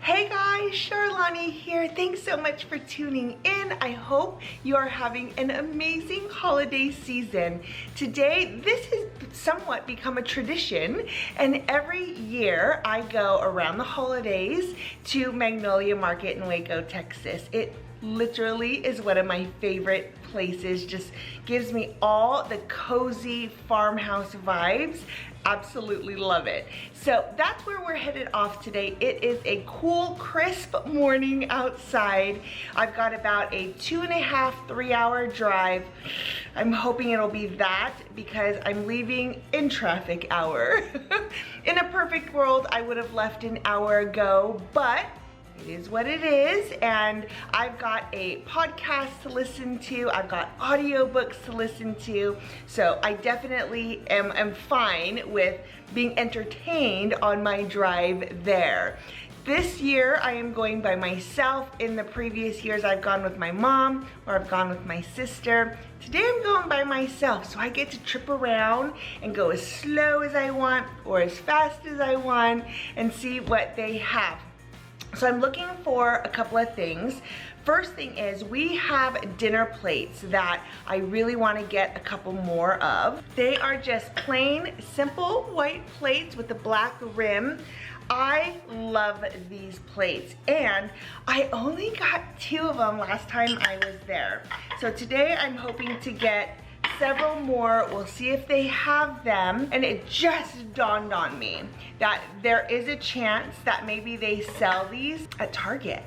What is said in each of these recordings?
Hey guys, Charlani here. Thanks so much for tuning in. I hope you are having an amazing holiday season. Today, this has somewhat become a tradition, and every year I go around the holidays to Magnolia Market in Waco, Texas. It literally is one of my favorite places. Just gives me all the cozy farmhouse vibes. Absolutely love it. So that's where we're headed off today. It is a cool, crisp morning outside. I've got about a 2.5, 3-hour drive. I'm hoping it'll be that because I'm leaving in traffic hour. In a perfect world, I would have left an hour ago, but it is what it is, and I've got a podcast to listen to, I've got audiobooks to listen to, so I definitely am fine with being entertained on my drive there. This year I am going by myself. In the previous years I've gone with my mom or I've gone with my sister. Today I'm going by myself, so I get to trip around and go as slow as I want or as fast as I want and see what they have. So I'm looking for a couple of things. First thing is we have dinner plates that I really want to get a couple more of. They are just plain, simple white plates with a black rim. I love these plates, and I only got 2 of them last time I was there. So today I'm hoping to get several more. We'll see if they have them. And it just dawned on me that there is a chance that maybe they sell these at Target.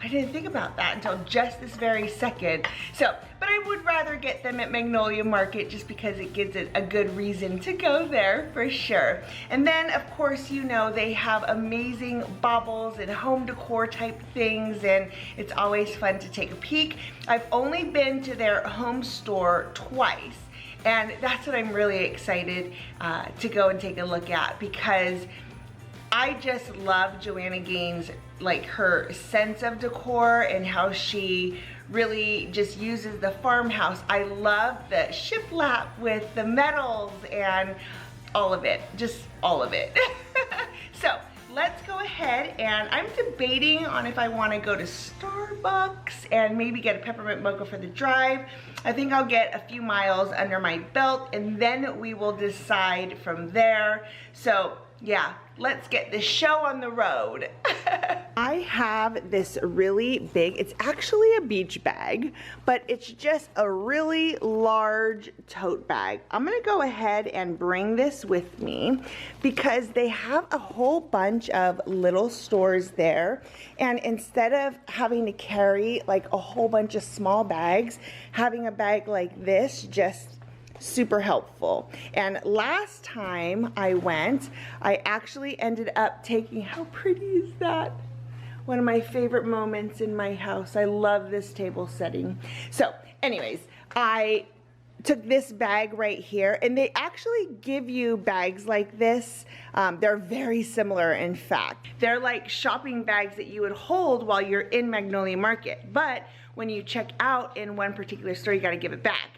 I didn't think about that until just this very second. So, but I would rather get them at Magnolia Market just because it gives it a good reason to go there for sure. And then of course, you know, they have amazing baubles and home decor type things, and it's always fun to take a peek. I've only been to their home store twice, and that's what I'm really excited to go and take a look at, because I just love Joanna Gaines, like her sense of decor and how she really just uses the farmhouse. I love the shiplap with the metals and all of it, just all of it. So let's go ahead, and I'm debating on if I want to go to Starbucks and maybe get a peppermint mocha for the drive. I think I'll get a few miles under my belt and then we will decide from there. So yeah, let's get this show on the road. I have this really big, it's actually a beach bag, but it's just a really large tote bag. I'm gonna go ahead and bring this with me because they have a whole bunch of little stores there, and instead of having to carry like a whole bunch of small bags, having a bag like this just super helpful. And last time I went, I actually ended up taking, how pretty is that? One of my favorite moments in my house. I love this table setting. So anyways, I took this bag right here, and they actually give you bags like this. They're very similar, in fact. They're like shopping bags that you would hold while you're in Magnolia Market, but when you check out in one particular store, you gotta give it back.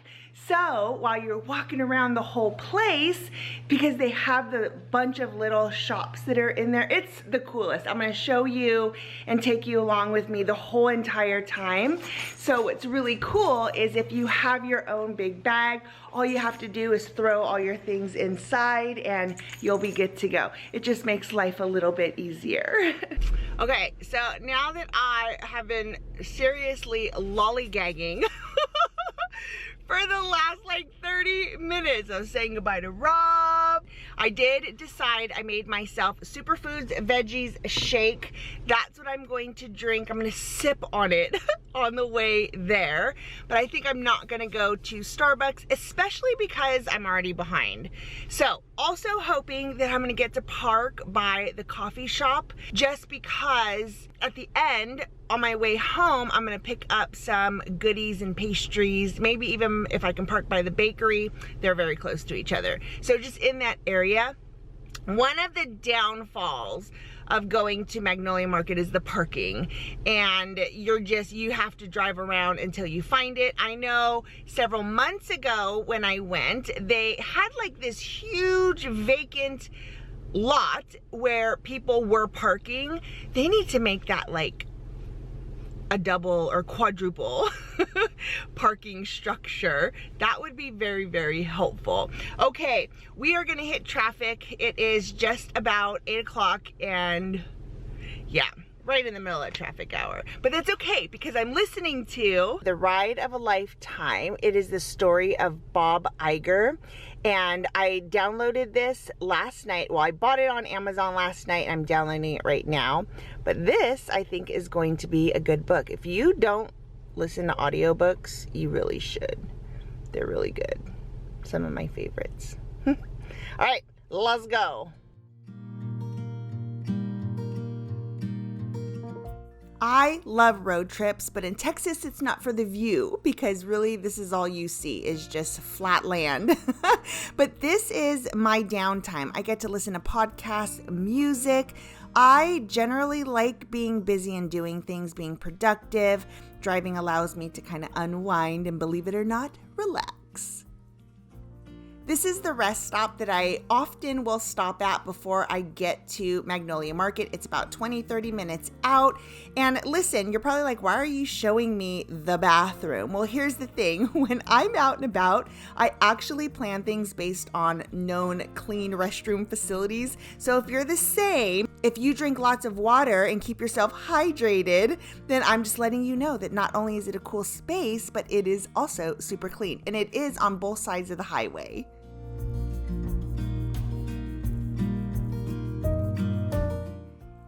So while you're walking around the whole place, because they have the bunch of little shops that are in there, it's the coolest. I'm gonna show you and take you along with me the whole entire time. So what's really cool is if you have your own big bag, all you have to do is throw all your things inside and you'll be good to go. It just makes life a little bit easier. Okay, so now that I have been seriously lollygagging for the last like 30 minutes of saying goodbye to Rob, I did decide, I made myself Superfoods Veggies Shake. That's what I'm going to drink. I'm gonna sip on it on the way there, but I think I'm not gonna go to Starbucks, especially because I'm already behind. So also hoping that I'm gonna get to park by the coffee shop, just because at the end, on my way home, I'm gonna pick up some goodies and pastries, maybe even if I can park by the bakery. They're very close to each other. So just in that area. One of the downfalls of going to Magnolia Market is the parking, and you have to drive around until you find it. I know several months ago when I went, they had like this huge vacant lot where people were parking, they need to make that like a double or quadruple parking structure. That would be very, very helpful. Okay, we are gonna hit traffic. It is just about 8 o'clock and yeah, right in the middle of traffic hour. But that's okay because I'm listening to The Ride of a Lifetime. It is the story of Bob Iger. And I downloaded this last night. Well, I bought it on Amazon last night. I'm downloading it right now. But this, I think, is going to be a good book. If you don't listen to audiobooks, you really should. They're really good. Some of my favorites. All right, let's go. I love road trips, but in Texas, it's not for the view because really this is all you see is just flat land. But this is my downtime. I get to listen to podcasts, music. I generally like being busy and doing things, being productive. Driving allows me to kind of unwind and, believe it or not, relax. This is the rest stop that I often will stop at before I get to Magnolia Market. It's about 20-30 minutes out. And listen, you're probably like, why are you showing me the bathroom? Well, here's the thing. When I'm out and about, I actually plan things based on known clean restroom facilities. So if you're the same, if you drink lots of water and keep yourself hydrated, then I'm just letting you know that not only is it a cool space, but it is also super clean. And it is on both sides of the highway.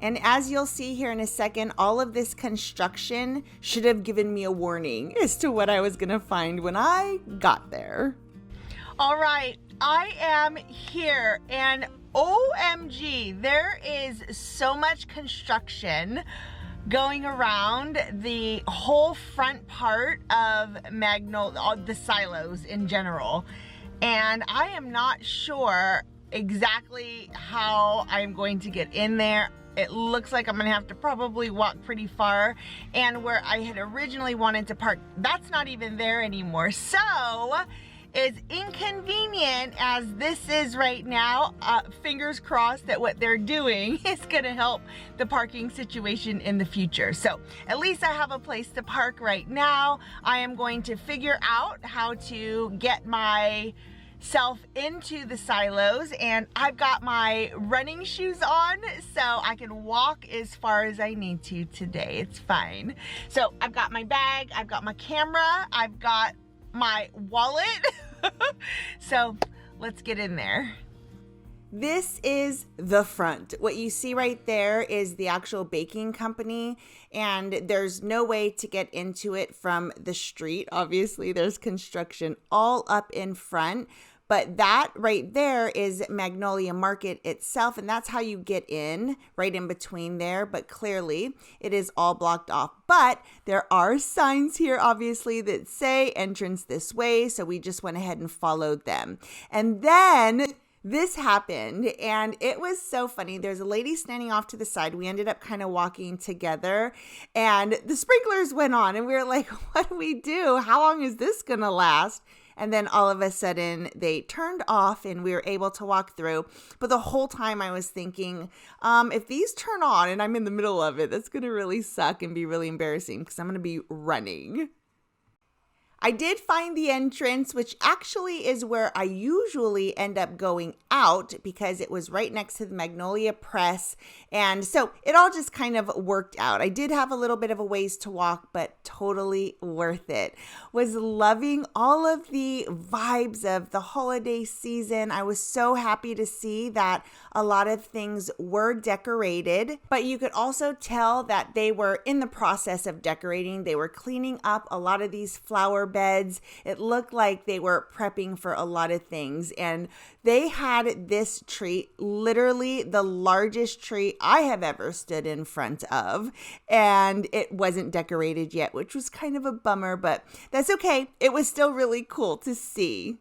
And as you'll see here in a second, all of this construction should have given me a warning as to what I was gonna find when I got there. All right, I am here and OMG, there is so much construction going around the whole front part of Magnolia, the SILOS in general. And I am not sure exactly how I'm going to get in there. It looks like I'm gonna have to probably walk pretty far, and where I had originally wanted to park, that's not even there anymore. So, as inconvenient as this is right now, fingers crossed that what they're doing is gonna help the parking situation in the future. So, at least I have a place to park right now. I am going to figure out how to get myself into the SILOS, and I've got my running shoes on so I can walk as far as I need to today. It's fine. So I've got my bag, I've got my camera, I've got my wallet. So let's get in there. This is the front. What you see right there is the actual baking company, and there's no way to get into it from the street. Obviously, there's construction all up in front. But that right there is Magnolia Market itself, and that's how you get in, right in between there. But clearly, it is all blocked off. But there are signs here, obviously, that say entrance this way, so we just went ahead and followed them. And then this happened, and it was so funny. There's a lady standing off to the side. We ended up kind of walking together, and the sprinklers went on, and we were like, what do we do? How long is this gonna last? And then all of a sudden they turned off and we were able to walk through. But the whole time I was thinking, if these turn on and I'm in the middle of it, that's going to really suck and be really embarrassing because I'm going to be running. I did find the entrance, which actually is where I usually end up going out because it was right next to the Magnolia Press. And so it all just kind of worked out. I did have a little bit of a ways to walk, but totally worth it. Was loving all of the vibes of the holiday season. I was so happy to see that a lot of things were decorated, but you could also tell that they were in the process of decorating. They were cleaning up a lot of these flower beds. It looked like they were prepping for a lot of things, and they had this tree, literally the largest tree I have ever stood in front of, and it wasn't decorated yet, which was kind of a bummer, but that's okay. It was still really cool to see.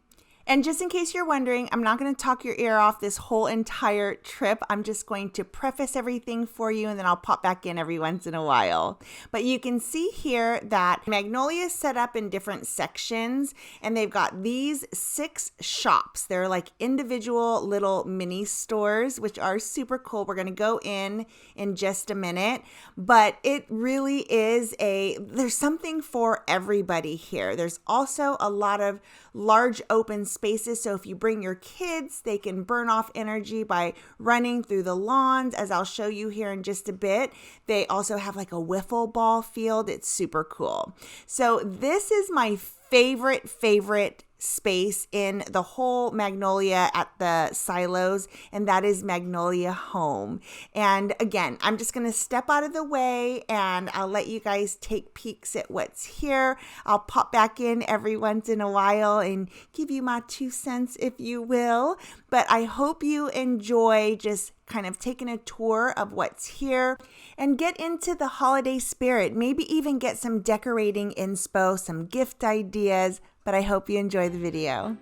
And just in case you're wondering, I'm not going to talk your ear off this whole entire trip. I'm just going to preface everything for you, and then I'll pop back in every once in a while. But you can see here that Magnolia is set up in different sections, and they've got these 6 shops. They're like individual little mini stores, which are super cool. We're going to go in just a minute, but it really is there's something for everybody here. There's also a lot of large open spaces, so if you bring your kids, they can burn off energy by running through the lawns, as I'll show you here in just a bit. They also have like a wiffle ball field. It's super cool. So this is my favorite space in the whole Magnolia at the SILOS, and that is Magnolia Home. And again, I'm just going to step out of the way and I'll let you guys take peeks at what's here. I'll pop back in every once in a while and give you my 2 cents, if you will. But I hope you enjoy just kind of taking a tour of what's here and get into the holiday spirit. Maybe even get some decorating inspo, some gift ideas. But I hope you enjoy the video.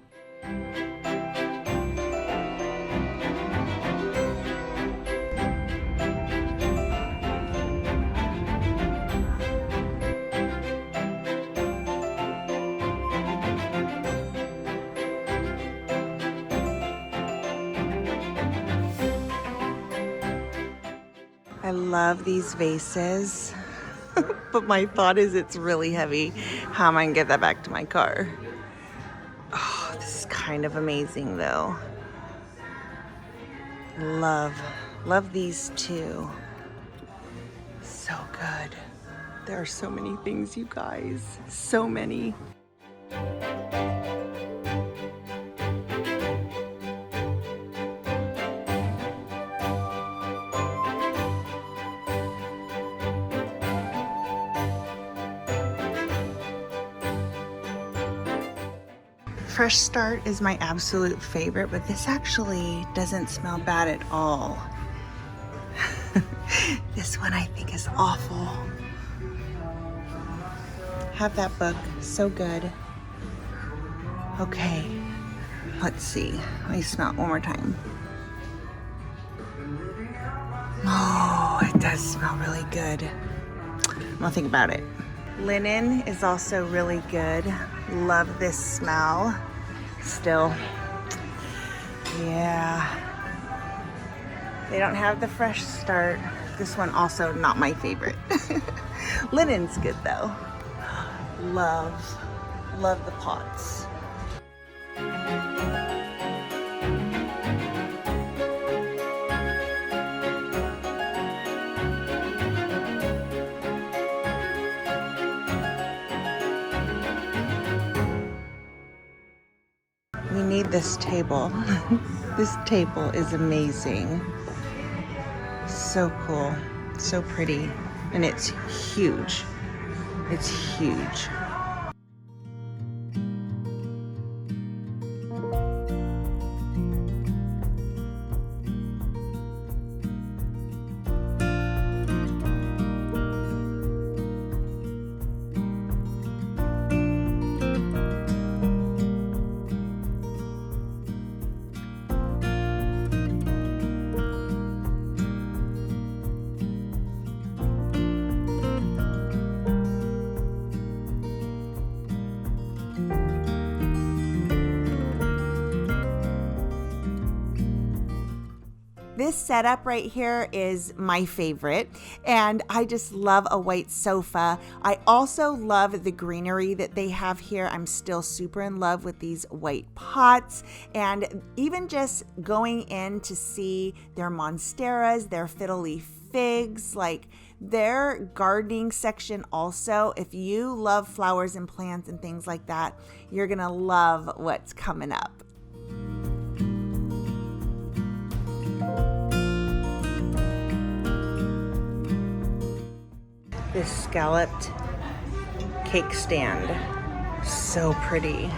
I love these vases. But my thought is it's really heavy. How am I gonna get that back to my car? Oh, this is kind of amazing though. Love these two. So good. There are so many things, you guys. So many. Fresh Start is my absolute favorite, but this actually doesn't smell bad at all. This one I think is awful. Have that book, so good. Okay, let's see. Let me smell it one more time. Oh, it does smell really good. I'm gonna think about it. Linen is also really good. Love this smell. Still, yeah. They don't have the Fresh Start. This one also not my favorite. Linen's good though. Love the pots. We need this table. This table is amazing. So cool, so pretty, and it's huge. It's huge. This setup right here is my favorite, and I just love a white sofa. I also love the greenery that they have here. I'm still super in love with these white pots, and even just going in to see their monsteras, their fiddle leaf figs, like their gardening section also. If you love flowers and plants and things like that, you're gonna love what's coming up. This scalloped cake stand, so pretty.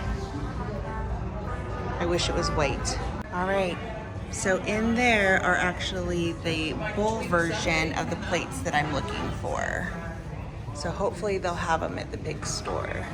I wish it was white. All right, so in there are actually the bowl version of the plates that I'm looking for. So hopefully they'll have them at the big store.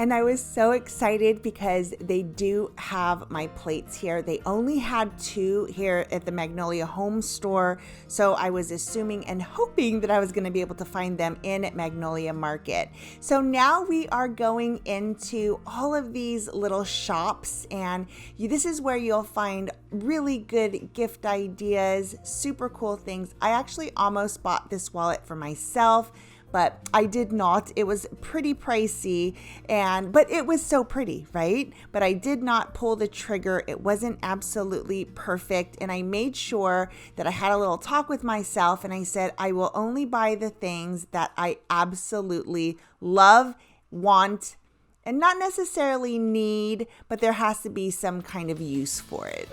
And I was so excited because they do have my plates here. They only had 2 here at the Magnolia home store, so I was assuming and hoping that I was going to be able to find them in Magnolia Market. So now we are going into all of these little shops, and this is where you'll find really good gift ideas, super cool things. I actually almost bought this wallet for myself, but I did not. It was pretty pricey, but it was so pretty, right? But I did not pull the trigger. It wasn't absolutely perfect, and I made sure that I had a little talk with myself, and I said, I will only buy the things that I absolutely love, want, and not necessarily need, but there has to be some kind of use for it.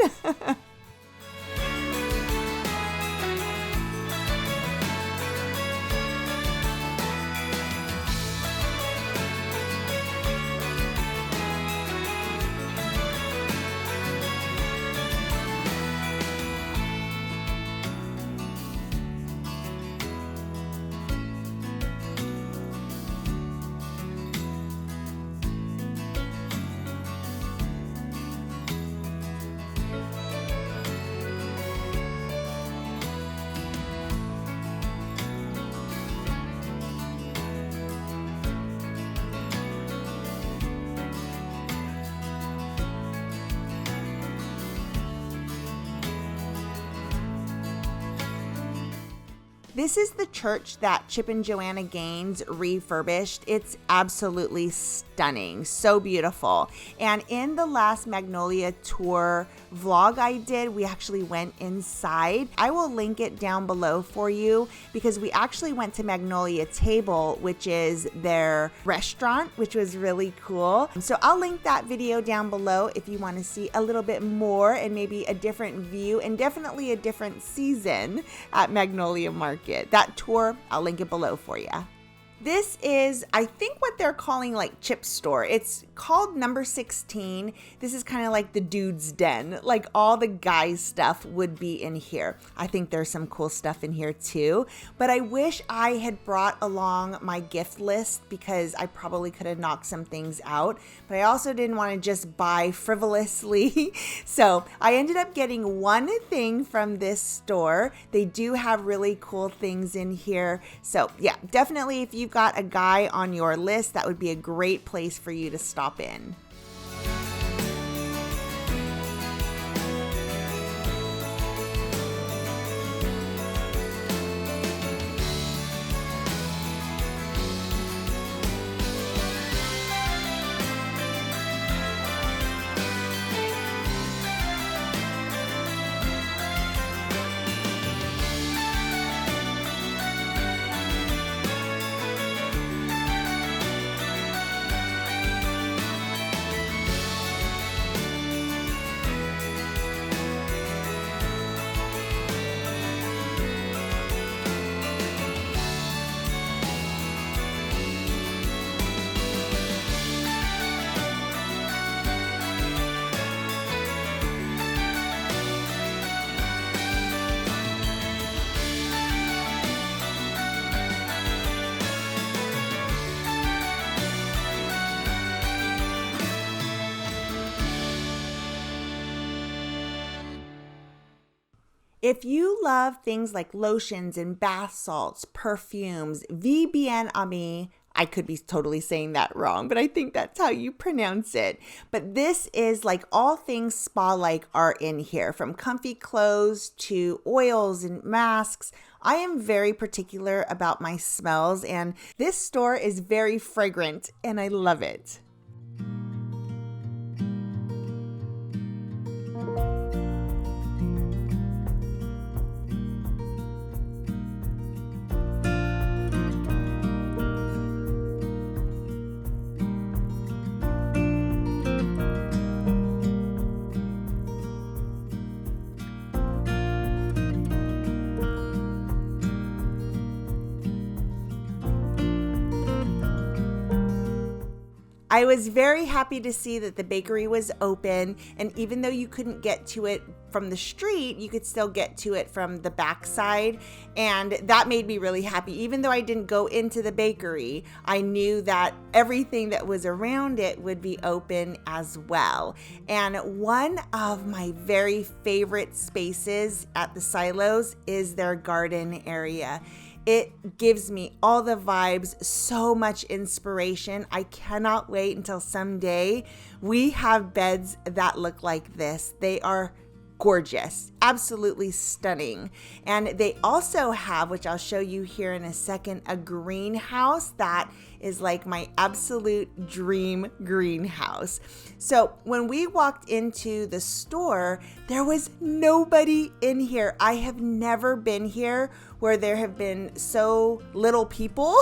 This is the church that Chip and Joanna Gaines refurbished. It's absolutely stunning, so beautiful. And in the last Magnolia tour vlog I did, we actually went inside. I will link it down below for you because we actually went to Magnolia Table, which is their restaurant, which was really cool. So I'll link that video down below if you want to see a little bit more and maybe a different view and definitely a different season at Magnolia Market. That tour, I'll link it below for you. This is, I think, what they're calling like Chip's store. It's called number 16. This is kind of like the dude's den. Like all the guys' stuff would be in here. I think there's some cool stuff in here too. But I wish I had brought along my gift list because I probably could have knocked some things out. But I also didn't want to just buy frivolously. So I ended up getting one thing from this store. They do have really cool things in here. So yeah, definitely if you've got a guy on your list, that would be a great place for you to stop in. If you love things like lotions and bath salts, perfumes, V bien ami, I could be totally saying that wrong, but I think that's how you pronounce it. But this is like all things spa-like are in here, from comfy clothes to oils and masks. I am very particular about my smells, and this store is very fragrant, and I love it. I was very happy to see that the bakery was open, and even though you couldn't get to it from the street, you could still get to it from the backside, and that made me really happy. Even though I didn't go into the bakery, I knew that everything that was around it would be open as well. And one of my very favorite spaces at the SILOS is their garden area. It gives me all the vibes, so much inspiration. I cannot wait until someday we have beds that look like this. They are gorgeous, absolutely stunning. And they also have, which I'll show you here in a second, a greenhouse that is like my absolute dream greenhouse. So when we walked into the store, there was nobody in here. I have never been here where there have been so little people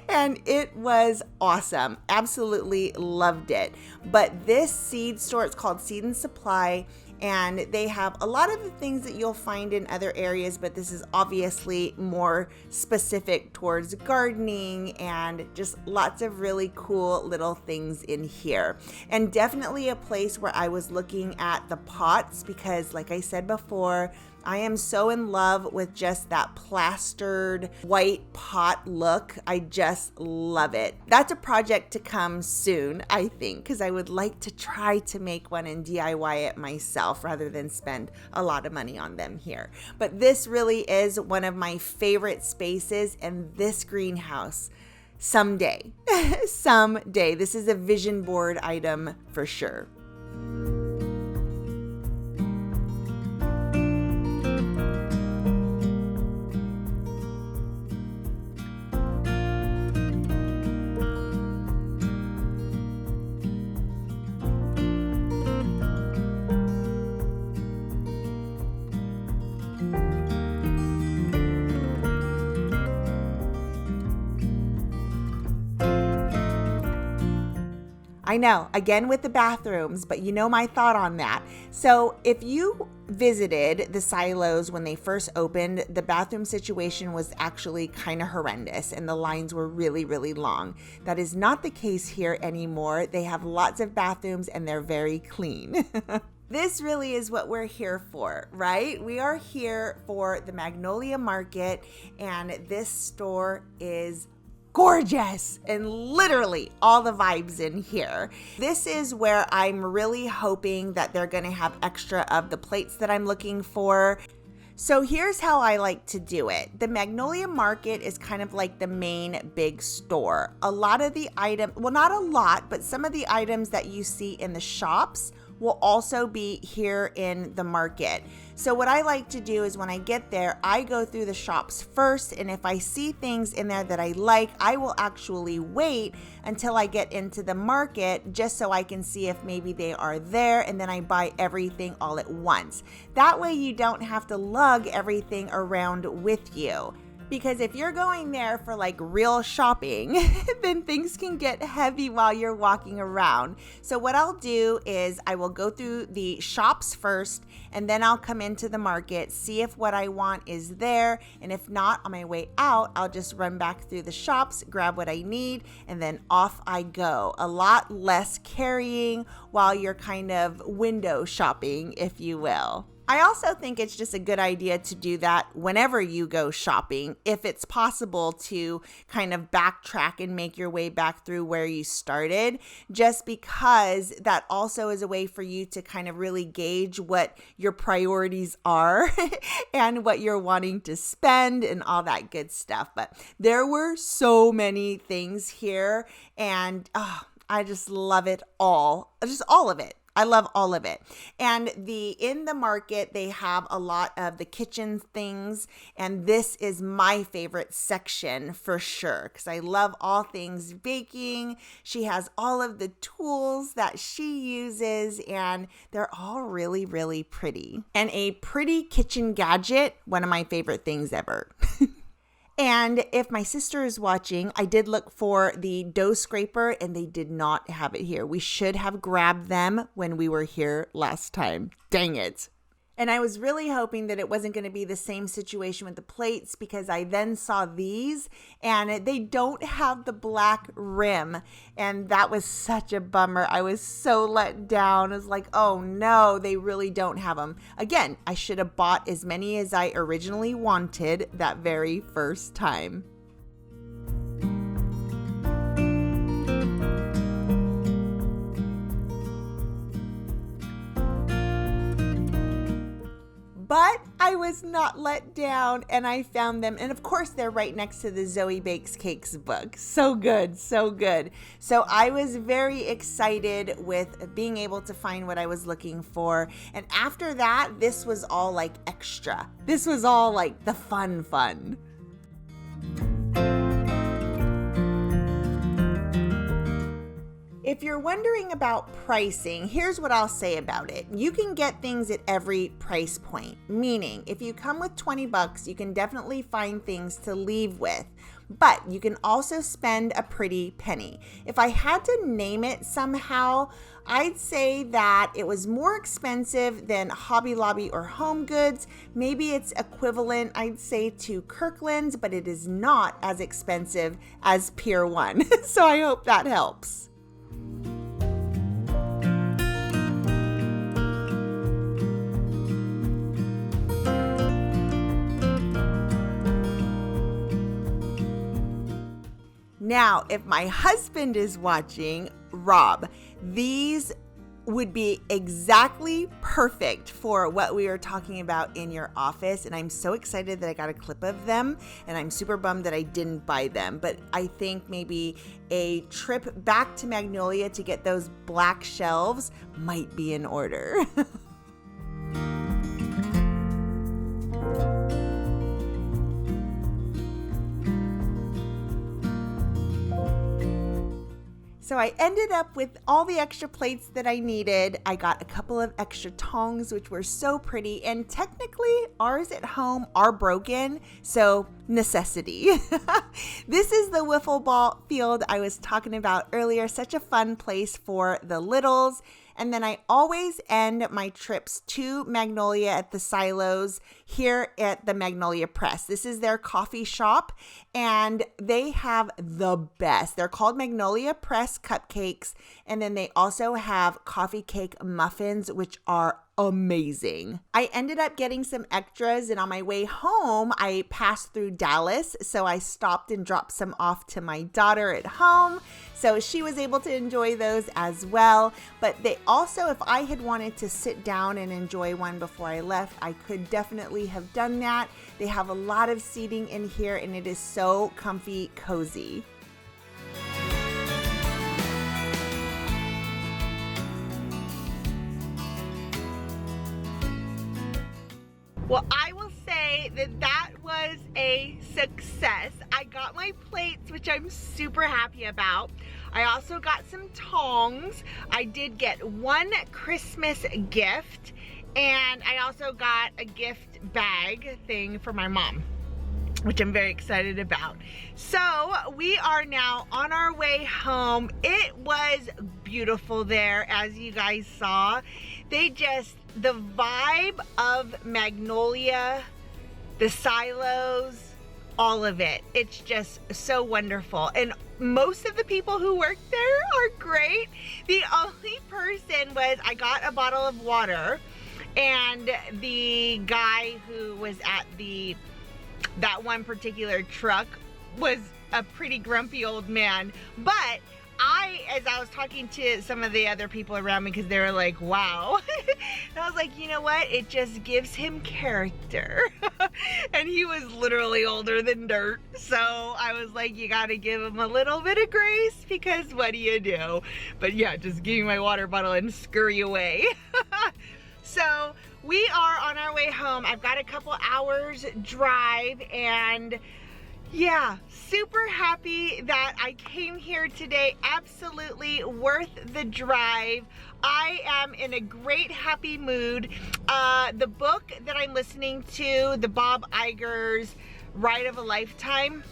and it was awesome. Absolutely loved it. But this seed store, it's called Seed and Supply, and they have a lot of the things that you'll find in other areas, but this is obviously more specific towards gardening and just lots of really cool little things in here. And definitely a place where I was looking at the pots because, like I said before, I am so in love with just that plastered white pot look. I just love it. That's a project to come soon, I think, because I would like to try to make one and DIY it myself rather than spend a lot of money on them here. But this really is one of my favorite spaces, and this greenhouse, someday, someday, this is a vision board item for sure. I know, again with the bathrooms, but you know my thought on that. So if you visited the SILOS when they first opened, the bathroom situation was actually kind of horrendous and the lines were really, really long. That is not the case here anymore. They have lots of bathrooms and they're very clean. This really is what we're here for, right? We are here for the Magnolia Market, and this store is gorgeous and literally all the vibes in here. This is where I'm really hoping that they're going to have extra of the plates that I'm looking for. So here's how I like to do it. The Magnolia Market is kind of like the main big store. A lot of the items, well, not a lot, but some of the items that you see in the shops will also be here in the market. So what I like to do is when I get there, I go through the shops first, and if I see things in there that I like, I will actually wait until I get into the market just so I can see if maybe they are there, and then I buy everything all at once. That way you don't have to lug everything around with you. Because if you're going there for like real shopping, then things can get heavy while you're walking around. So what I'll do is I will go through the shops first, and then I'll come into the market, see if what I want is there. And if not, on my way out, I'll just run back through the shops, grab what I need, and then off I go. A lot less carrying while you're kind of window shopping, if you will. I also think it's just a good idea to do that whenever you go shopping, if it's possible to kind of backtrack and make your way back through where you started, just because that also is a way for you to kind of really gauge what your priorities are and what you're wanting to spend and all that good stuff. But there were so many things here, and I just love it all, just all of it. I love all of it. And in the market, they have a lot of the kitchen things, and this is my favorite section for sure, because I love all things baking. She has all of the tools that she uses, and they're all really, really pretty. And a pretty kitchen gadget, one of my favorite things ever. And if my sister is watching, I did look for the dough scraper and they did not have it here. We should have grabbed them when we were here last time. Dang it. And I was really hoping that it wasn't going to be the same situation with the plates, because I then saw these and they don't have the black rim. And that was such a bummer. I was so let down. I was like, oh no, they really don't have them. Again, I should have bought as many as I originally wanted that very first time. But I was not let down, and I found them. And of course, they're right next to the Zoe Bakes Cakes book. So good, so good. So I was very excited with being able to find what I was looking for. And after that, this was all like extra. This was all like the fun. If you're wondering about pricing, here's what I'll say about it. You can get things at every price point, meaning if you come with $20, you can definitely find things to leave with, but you can also spend a pretty penny. If I had to name it somehow, I'd say that it was more expensive than Hobby Lobby or Home Goods. Maybe it's equivalent, I'd say, to Kirkland's, but it is not as expensive as Pier 1. So I hope that helps. Now, if my husband is watching, Rob, these would be exactly perfect for what we were talking about in your office. And I'm so excited that I got a clip of them, and I'm super bummed that I didn't buy them. But I think maybe a trip back to Magnolia to get those black shelves might be in order. So I ended up with all the extra plates that I needed. I got a couple of extra tongs, which were so pretty. And technically, ours at home are broken, so necessity. This is the wiffle ball field I was talking about earlier. Such a fun place for the littles. And then I always end my trips to Magnolia at the SILOS here at the Magnolia Press. This is their coffee shop, and they have the best. They're called Magnolia Press cupcakes, and then they also have coffee cake muffins, which are amazing. I ended up getting some extras, and on my way home, I passed through Dallas, so I stopped and dropped some off to my daughter at home, so she was able to enjoy those as well. But they also, if I had wanted to sit down and enjoy one before I left, I could definitely have done that. They have a lot of seating in here, and it is so comfy, cozy. Well, I will say that was a success. I got my plates, which I'm super happy about. I also got some tongs. I did get one Christmas gift, and I also got a gift bag thing for my mom, which I'm very excited about. So we are now on our way home. It was beautiful there, as you guys saw. The vibe of Magnolia, the SILOS, all of it. It's just so wonderful. And most of the people who work there are great. The only person was, I got a bottle of water, and the guy who was at that one particular truck was a pretty grumpy old man. But as I was talking to some of the other people around me, because they were like, wow. And I was like, you know what? It just gives him character. And he was literally older than dirt. So I was like, you got to give him a little bit of grace, because what do you do? But yeah, just give me my water bottle and scurry away. So we are on our way home. I've got a couple hours drive, and yeah, super happy that I came here today. Absolutely worth the drive. I am in a great, happy mood. The book that I'm listening to, the Bob Iger's Ride of a Lifetime,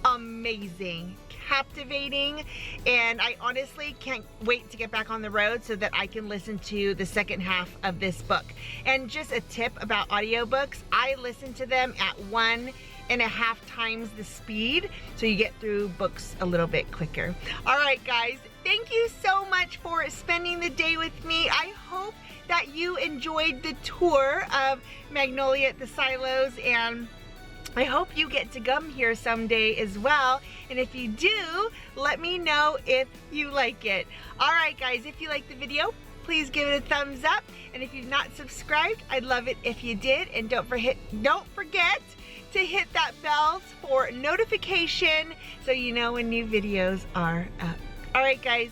amazing. captivating, and I honestly can't wait to get back on the road so that I can listen to the second half of this book. And just a tip about audiobooks, I listen to them at 1.5 times the speed, so you get through books a little bit quicker. All right, guys, thank you so much for spending the day with me. I hope that you enjoyed the tour of Magnolia at the SILOS, and I hope you get to come here someday as well. And if you do, let me know if you like it. All right, guys, if you like the video, please give it a thumbs up. And if you've not subscribed, I'd love it if you did. And don't forget to hit that bell for notification so you know when new videos are up. All right, guys,